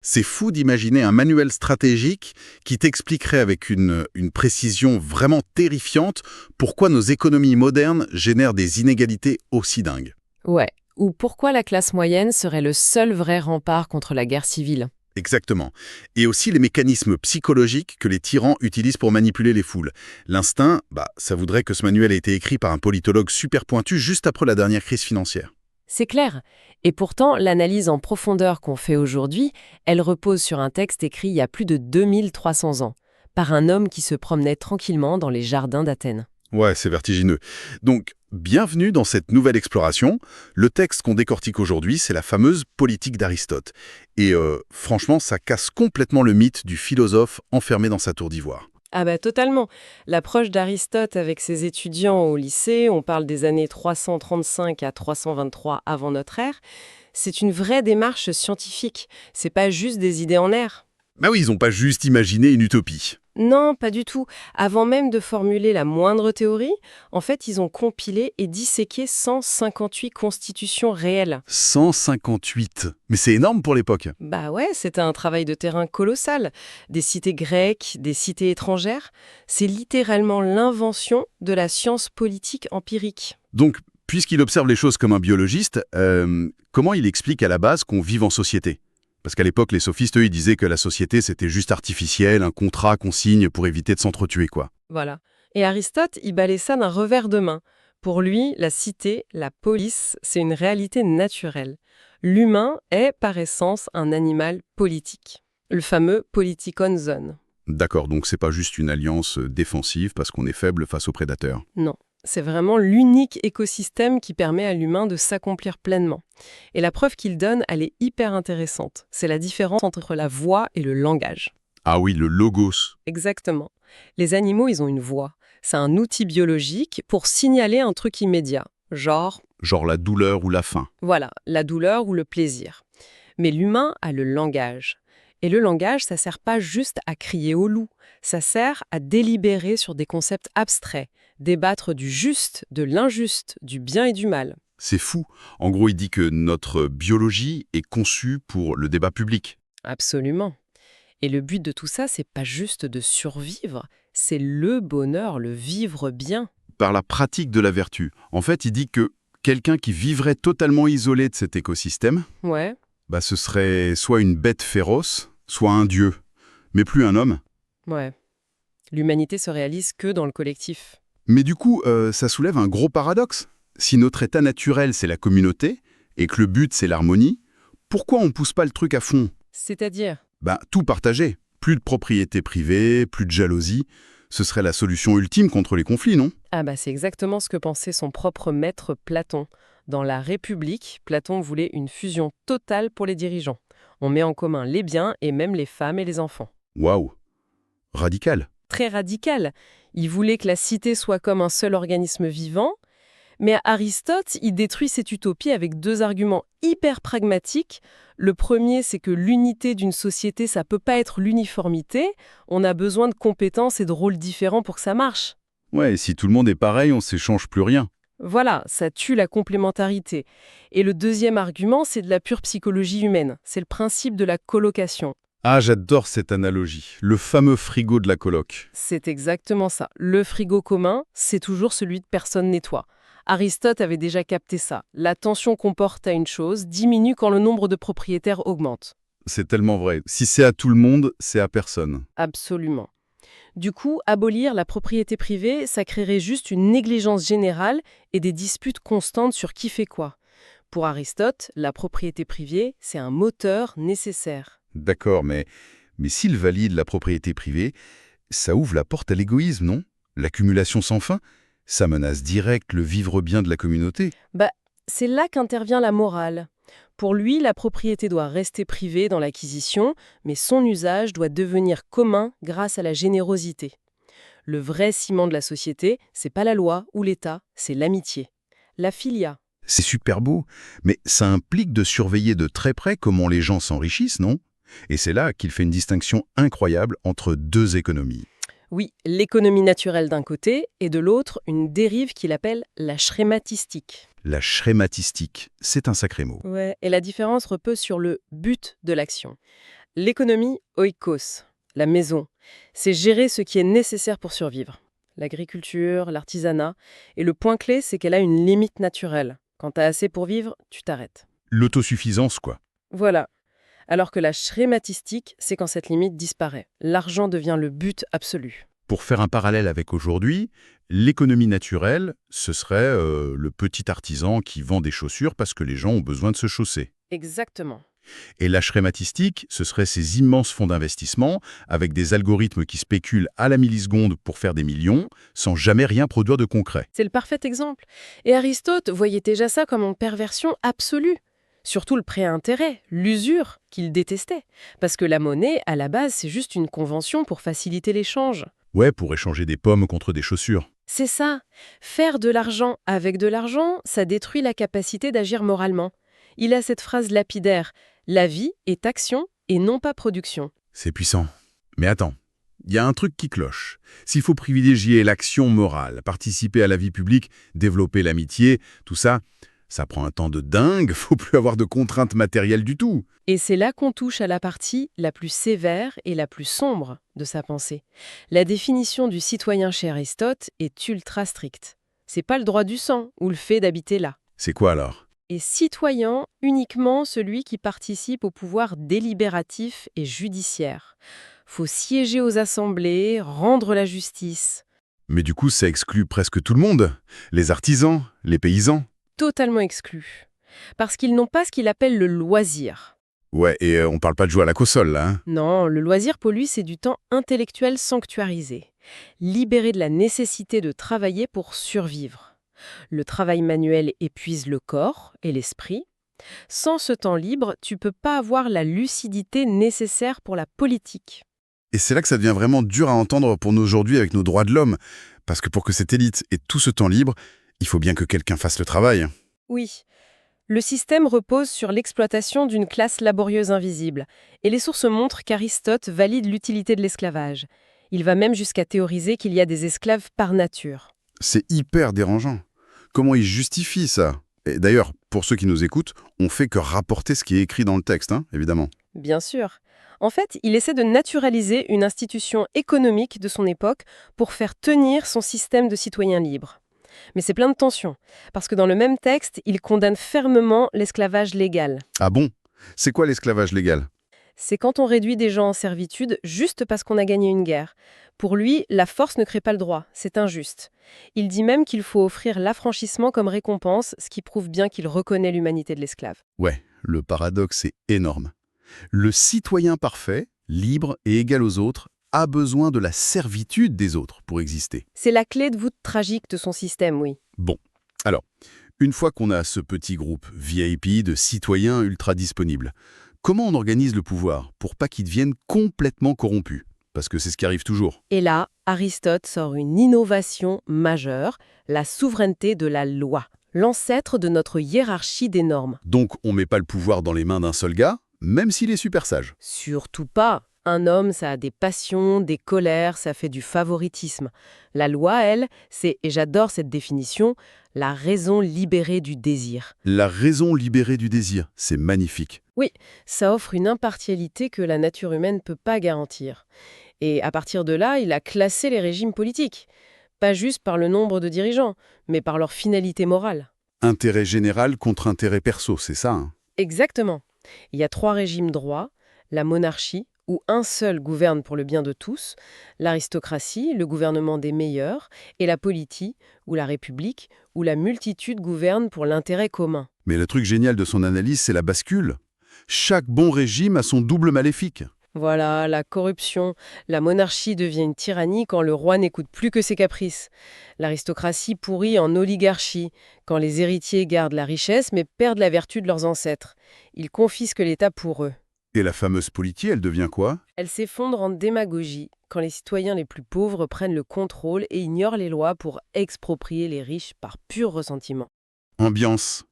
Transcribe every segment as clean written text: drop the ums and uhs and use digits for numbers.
C'est fou d'imaginer un manuel stratégique qui t'expliquerait avec une précision vraiment terrifiante pourquoi nos économies modernes génèrent des inégalités aussi dingues. Ouais. Ou pourquoi la classe moyenne serait le seul vrai rempart contre la guerre civile. Exactement. Et aussi les mécanismes psychologiques que les tyrans utilisent pour manipuler les foules. L'instinct, ça voudrait que ce manuel ait été écrit par un politologue super pointu juste après la dernière crise financière. C'est clair. Et pourtant, l'analyse en profondeur qu'on fait aujourd'hui, elle repose sur un texte écrit il y a plus de 2300 ans, par un homme qui se promenait tranquillement dans les jardins d'Athènes. Ouais, c'est vertigineux. Donc, bienvenue dans cette nouvelle exploration. Le texte qu'on décortique aujourd'hui, c'est la fameuse Politique d'Aristote. Et franchement, ça casse complètement le mythe du philosophe enfermé dans sa tour d'ivoire. Ah bah totalement. L'approche d'Aristote avec ses étudiants au lycée, on parle des années 335 à 323 avant notre ère, c'est une vraie démarche scientifique. C'est pas juste des idées en l'air. Bah oui, ils n'ont pas juste imaginé une utopie. Non, pas du tout. Avant même de formuler la moindre théorie, en fait, ils ont compilé et disséqué 158 constitutions réelles. 158. Mais c'est énorme pour l'époque. Bah ouais, c'était un travail de terrain colossal. Des cités grecques, des cités étrangères. C'est littéralement l'invention de la science politique empirique. Donc, puisqu'il observe les choses comme un biologiste, comment il explique à la base qu'on vive en société? Parce qu'à l'époque, les sophistes, eux, ils disaient que la société, c'était juste artificiel, un contrat qu'on signe pour éviter de s'entretuer, quoi. Voilà. Et Aristote, il balait ça d'un revers de main. Pour lui, la cité, la police, c'est une réalité naturelle. L'humain est, par essence, un animal politique. Le fameux politikon zone. D'accord, donc c'est pas juste une alliance défensive parce qu'on est faible face aux prédateurs. Non, c'est vraiment l'unique écosystème qui permet à l'humain de s'accomplir pleinement. Et la preuve qu'il donne, elle est hyper intéressante. C'est la différence entre la voix et le langage. Ah oui, le logos. Exactement. Les animaux, ils ont une voix. C'est un outil biologique pour signaler un truc immédiat. Genre, Genre la douleur ou la faim. voilà, la douleur ou le plaisir. Mais l'humain a le langage. Et le langage, ça sert pas juste à crier au loup. Ça sert à délibérer sur des concepts abstraits, débattre du juste, de l'injuste, du bien et du mal. C'est fou. En gros, il dit que notre biologie est conçue pour le débat public. Absolument. Et le but de tout ça, c'est pas juste de survivre, c'est le bonheur, le vivre bien. Par la pratique de la vertu. En fait, il dit que quelqu'un qui vivrait totalement isolé de cet écosystème, Ouais, ce serait soit une bête féroce, soit un dieu, mais plus un homme. ouais. L'humanité se réalise que dans le collectif. Mais du coup, ça soulève un gros paradoxe. Si notre état naturel, c'est la communauté, et que le but, c'est l'harmonie, pourquoi on pousse pas le truc à fond? C'est-à-dire? Tout partager. Plus de propriété privée, plus de jalousie. Ce serait la solution ultime contre les conflits, non? Ah bah c'est exactement ce que pensait son propre maître Platon. Dans la République, Platon voulait une fusion totale pour les dirigeants. On met en commun les biens et même les femmes et les enfants. Waouh. Radical. Très radical. Il voulait que la cité soit comme un seul organisme vivant. Mais Aristote, il détruit cette utopie avec deux arguments hyper pragmatiques. Le premier, c'est que l'unité d'une société, ça peut pas être l'uniformité. On a besoin de compétences et de rôles différents pour que ça marche. Ouais, et si tout le monde est pareil, on s'échange plus rien. Voilà, ça tue la complémentarité. Et le deuxième argument, c'est de la pure psychologie humaine. C'est le principe de la colocation. Ah, j'adore cette analogie. Le fameux frigo de la coloc. C'est exactement ça. Le frigo commun, c'est toujours celui de personne nettoie. Aristote avait déjà capté ça. La tension qu'on porte à une chose diminue quand le nombre de propriétaires augmente. C'est tellement vrai. Si c'est à tout le monde, c'est à personne. Absolument. Du coup, abolir la propriété privée, ça créerait juste une négligence générale et des disputes constantes sur qui fait quoi. Pour Aristote, la propriété privée, c'est un moteur nécessaire. D'accord, mais s'il valide la propriété privée, ça ouvre la porte à l'égoïsme, non? L'accumulation sans fin, ça menace direct le vivre bien de la communauté. C'est là qu'intervient la morale. Pour lui, la propriété doit rester privée dans l'acquisition, mais son usage doit devenir commun grâce à la générosité. Le vrai ciment de la société, c'est pas la loi ou l'État, c'est l'amitié. La filia. C'est super beau, mais ça implique de surveiller de très près comment les gens s'enrichissent, non? Et c'est là qu'il fait une distinction incroyable entre deux économies. Oui, l'économie naturelle d'un côté, et de l'autre, une dérive qu'il appelle la schrématistique. La schrématistique, c'est un sacré mot. Ouais, et la différence repose sur le but de l'action. L'économie oikos, la maison, c'est gérer ce qui est nécessaire pour survivre. L'agriculture, l'artisanat. Et le point clé, c'est qu'elle a une limite naturelle. Quand t'as assez pour vivre, tu t'arrêtes. L'autosuffisance, quoi. Voilà. Alors que la schématistique, c'est quand cette limite disparaît. L'argent devient le but absolu. Pour faire un parallèle avec aujourd'hui, l'économie naturelle, ce serait le petit artisan qui vend des chaussures parce que les gens ont besoin de se chausser. Exactement. Et la schématistique, ce serait ces immenses fonds d'investissement avec des algorithmes qui spéculent à la milliseconde pour faire des millions sans jamais rien produire de concret. C'est le parfait exemple. Et Aristote voyait déjà ça comme une perversion absolue. Surtout le prêt à intérêt, l'usure, qu'il détestait. Parce que la monnaie, à la base, c'est juste une convention pour faciliter l'échange. Ouais, pour échanger des pommes contre des chaussures. C'est ça. Faire de l'argent avec de l'argent, ça détruit la capacité d'agir moralement. Il a cette phrase lapidaire « La vie est action et non pas production ». C'est puissant. Mais attends, il y a un truc qui cloche. S'il faut privilégier l'action morale, participer à la vie publique, développer l'amitié, tout ça, ça prend un temps de dingue, faut plus avoir de contraintes matérielles du tout. Et c'est là qu'on touche à la partie la plus sévère et la plus sombre de sa pensée. La définition du citoyen chez Aristote est ultra stricte. C'est pas le droit du sang ou le fait d'habiter là. C'est quoi alors? Et citoyen uniquement celui qui participe au pouvoir délibératif et judiciaire. Faut siéger aux assemblées, rendre la justice. Mais du coup, ça exclut presque tout le monde. Les artisans, les paysans. Totalement exclu. Parce qu'ils n'ont pas ce qu'il appelle le loisir. Ouais, et on parle pas de jouer à la console, là. Hein. Non, le loisir pour lui, c'est du temps intellectuel sanctuarisé. Libéré de la nécessité de travailler pour survivre. Le travail manuel épuise le corps et l'esprit. Sans ce temps libre, tu peux pas avoir la lucidité nécessaire pour la politique. Et c'est là que ça devient vraiment dur à entendre pour nous aujourd'hui avec nos droits de l'homme. Parce que pour que cette élite ait tout ce temps libre, il faut bien que quelqu'un fasse le travail. Oui. Le système repose sur l'exploitation d'une classe laborieuse invisible. Et les sources montrent qu'Aristote valide l'utilité de l'esclavage. Il va même jusqu'à théoriser qu'il y a des esclaves par nature. C'est hyper dérangeant. Comment il justifie ça? Et d'ailleurs, pour ceux qui nous écoutent, on fait que rapporter ce qui est écrit dans le texte, hein, évidemment. Bien sûr. En fait, il essaie de naturaliser une institution économique de son époque pour faire tenir son système de citoyens libres. Mais c'est plein de tensions, parce que dans le même texte, il condamne fermement l'esclavage légal. Ah bon? C'est quoi l'esclavage légal? C'est quand on réduit des gens en servitude juste parce qu'on a gagné une guerre. Pour lui, la force ne crée pas le droit, c'est injuste. Il dit même qu'il faut offrir l'affranchissement comme récompense, ce qui prouve bien qu'il reconnaît l'humanité de l'esclave. Ouais, le paradoxe est énorme. Le citoyen parfait, libre et égal aux autres, a besoin de la servitude des autres pour exister. C'est la clé de voûte tragique de son système, oui. Bon, alors, une fois qu'on a ce petit groupe VIP de citoyens ultra disponibles, comment on organise le pouvoir pour pas qu'il devienne complètement corrompu? Parce que c'est ce qui arrive toujours. Et là, Aristote sort une innovation majeure, la souveraineté de la loi, l'ancêtre de notre hiérarchie des normes. Donc on met pas le pouvoir dans les mains d'un seul gars, même s'il est super sage. Surtout pas. Un homme, ça a des passions, des colères, ça fait du favoritisme. La loi, elle, c'est, et j'adore cette définition, la raison libérée du désir. La raison libérée du désir, c'est magnifique. Oui, ça offre une impartialité que la nature humaine ne peut pas garantir. Et à partir de là, il a classé les régimes politiques. Pas juste par le nombre de dirigeants, mais par leur finalité morale. Intérêt général contre intérêt perso, c'est ça, hein? Exactement. Il y a 3 régimes droits, la monarchie, où un seul gouverne pour le bien de tous, l'aristocratie, le gouvernement des meilleurs, et la politie, ou la république, où la multitude gouverne pour l'intérêt commun. Mais le truc génial de son analyse, c'est la bascule. Chaque bon régime a son double maléfique. Voilà, la corruption. La monarchie devient une tyrannie quand le roi n'écoute plus que ses caprices. L'aristocratie pourrit en oligarchie, quand les héritiers gardent la richesse mais perdent la vertu de leurs ancêtres. Ils confisquent l'État pour eux. Et la fameuse politie, elle devient quoi? Elle s'effondre en démagogie, quand les citoyens les plus pauvres prennent le contrôle et ignorent les lois pour exproprier les riches par pur ressentiment. Ambiance.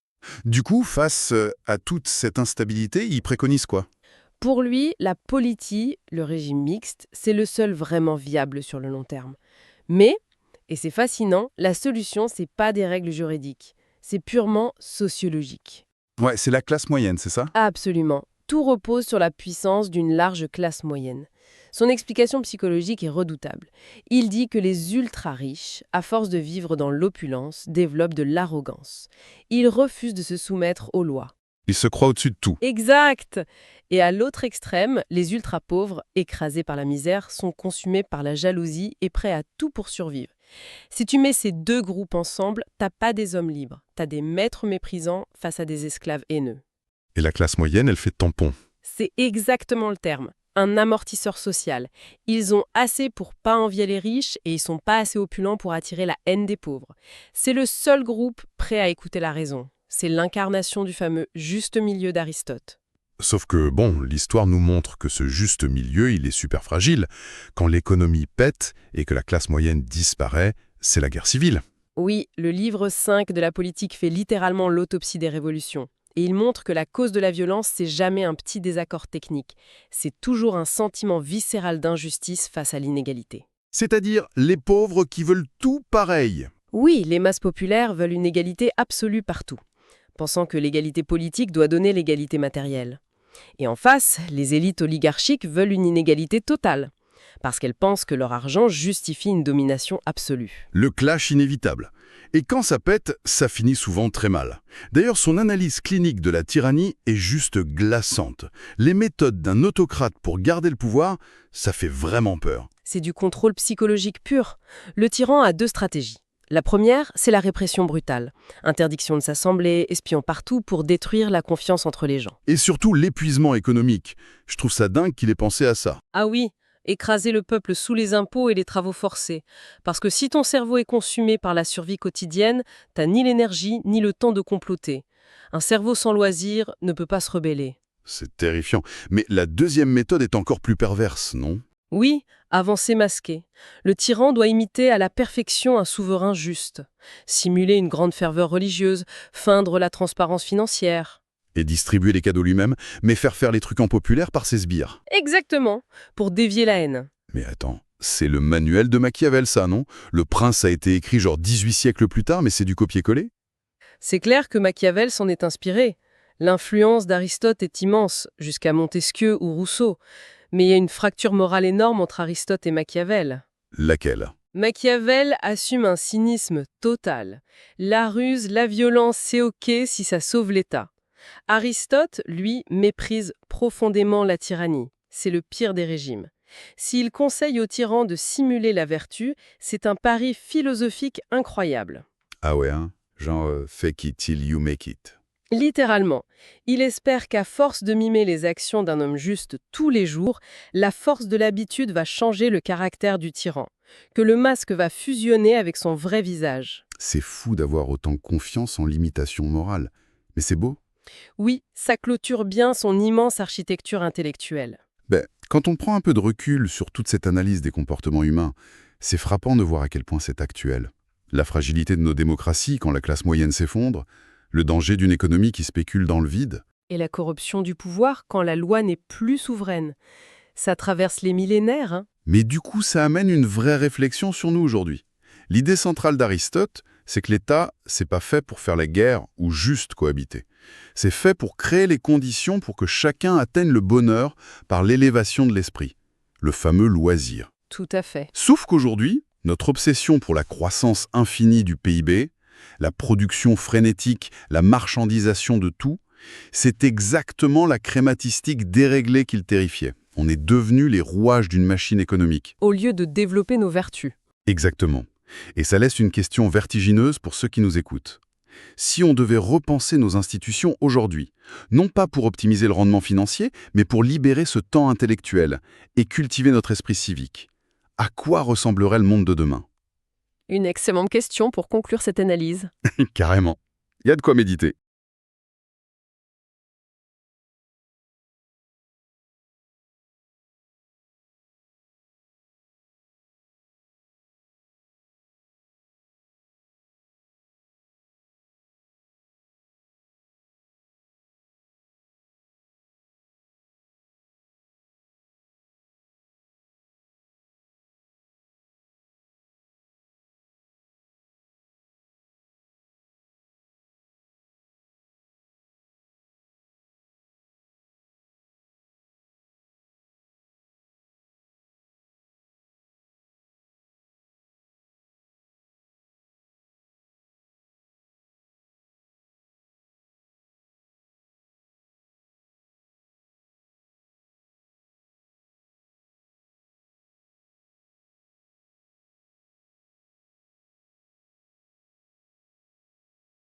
Du coup, face à toute cette instabilité, il préconise quoi? Pour lui, la politie, le régime mixte, c'est le seul vraiment viable sur le long terme. Mais, et c'est fascinant, la solution, c'est pas des règles juridiques. C'est purement sociologique. Ouais, c'est la classe moyenne, c'est ça? Absolument. tout repose sur la puissance d'une large classe moyenne. Son explication psychologique est redoutable. Il dit que les ultra-riches, à force de vivre dans l'opulence, développent de l'arrogance. Ils refusent de se soumettre aux lois. Il se croit au-dessus de tout. Exact! Et à l'autre extrême, les ultra-pauvres, écrasés par la misère, sont consumés par la jalousie et prêts à tout pour survivre. Si tu mets ces deux groupes ensemble, t'as pas des hommes libres, t'as des maîtres méprisants face à des esclaves haineux. Et la classe moyenne, elle fait tampon. C'est exactement le terme. Un amortisseur social. Ils ont assez pour pas envier les riches et ils sont pas assez opulents pour attirer la haine des pauvres. C'est le seul groupe prêt à écouter la raison. C'est l'incarnation du fameux juste milieu d'Aristote. Sauf que, bon, l'histoire nous montre que ce juste milieu, il est super fragile. Quand l'économie pète et que la classe moyenne disparaît, c'est la guerre civile. Oui, le livre 5 de la politique fait littéralement l'autopsie des révolutions. Et il montre que la cause de la violence, c'est jamais un petit désaccord technique. C'est toujours un sentiment viscéral d'injustice face à l'inégalité. C'est-à-dire les pauvres qui veulent tout pareil. Oui, les masses populaires veulent une égalité absolue partout, pensant que l'égalité politique doit donner l'égalité matérielle. Et en face, les élites oligarchiques veulent une inégalité totale, parce qu'elles pensent que leur argent justifie une domination absolue. Le clash inévitable. Et quand ça pète, ça finit souvent très mal. D'ailleurs, son analyse clinique de la tyrannie est juste glaçante. Les méthodes d'un autocrate pour garder le pouvoir, ça fait vraiment peur. C'est du contrôle psychologique pur. Le tyran a deux stratégies. La première, c'est la répression brutale. Interdiction de s'assembler, espions partout pour détruire la confiance entre les gens. Et surtout l'épuisement économique. Je trouve ça dingue qu'il ait pensé à ça. Ah oui, écraser le peuple sous les impôts et les travaux forcés. Parce que si ton cerveau est consumé par la survie quotidienne, t'as ni l'énergie ni le temps de comploter. Un cerveau sans loisir ne peut pas se rebeller. C'est terrifiant. Mais la deuxième méthode est encore plus perverse, non ? Oui, avancer masqué. Le tyran doit imiter à la perfection un souverain juste. Simuler une grande ferveur religieuse, feindre la transparence financière. Et distribuer les cadeaux lui-même, mais faire les trucs en populaire par ses sbires. Exactement, pour dévier la haine. Mais attends, c'est le manuel de Machiavel, ça, non ? Le Prince a été écrit genre 18 siècles plus tard, mais c'est du copier-coller ? C'est clair que Machiavel s'en est inspiré. L'influence d'Aristote est immense, jusqu'à Montesquieu ou Rousseau. Mais il y a une fracture morale énorme entre Aristote et Machiavel. Laquelle ? Machiavel assume un cynisme total. La ruse, la violence, c'est OK si ça sauve l'État. Aristote, lui, méprise profondément la tyrannie. C'est le pire des régimes. S'il conseille aux tyrans de simuler la vertu, c'est un pari philosophique incroyable. Ah ouais, hein ? Genre fake it till you make it. Littéralement, il espère qu'à force de mimer les actions d'un homme juste tous les jours, la force de l'habitude va changer le caractère du tyran, que le masque va fusionner avec son vrai visage. C'est fou d'avoir autant confiance en l'imitation morale. Mais c'est beau. Oui, ça clôture bien son immense architecture intellectuelle. Quand on prend un peu de recul sur toute cette analyse des comportements humains, c'est frappant de voir à quel point c'est actuel. La fragilité de nos démocraties quand la classe moyenne s'effondre, le danger d'une économie qui spécule dans le vide. Et la corruption du pouvoir quand la loi n'est plus souveraine. Ça traverse les millénaires, hein. Mais du coup, ça amène une vraie réflexion sur nous aujourd'hui. L'idée centrale d'Aristote, c'est que l'État, c'est pas fait pour faire la guerre ou juste cohabiter. C'est fait pour créer les conditions pour que chacun atteigne le bonheur par l'élévation de l'esprit. Le fameux loisir. Tout à fait. Sauf qu'aujourd'hui, notre obsession pour la croissance infinie du PIB, la production frénétique, la marchandisation de tout, c'est exactement la crématistique déréglée qu'il terrifiait. On est devenus les rouages d'une machine économique. Au lieu de développer nos vertus. Exactement. Et ça laisse une question vertigineuse pour ceux qui nous écoutent. Si on devait repenser nos institutions aujourd'hui, non pas pour optimiser le rendement financier, mais pour libérer ce temps intellectuel et cultiver notre esprit civique, à quoi ressemblerait le monde de demain ? Une excellente question pour conclure cette analyse. Carrément. Il y a de quoi méditer.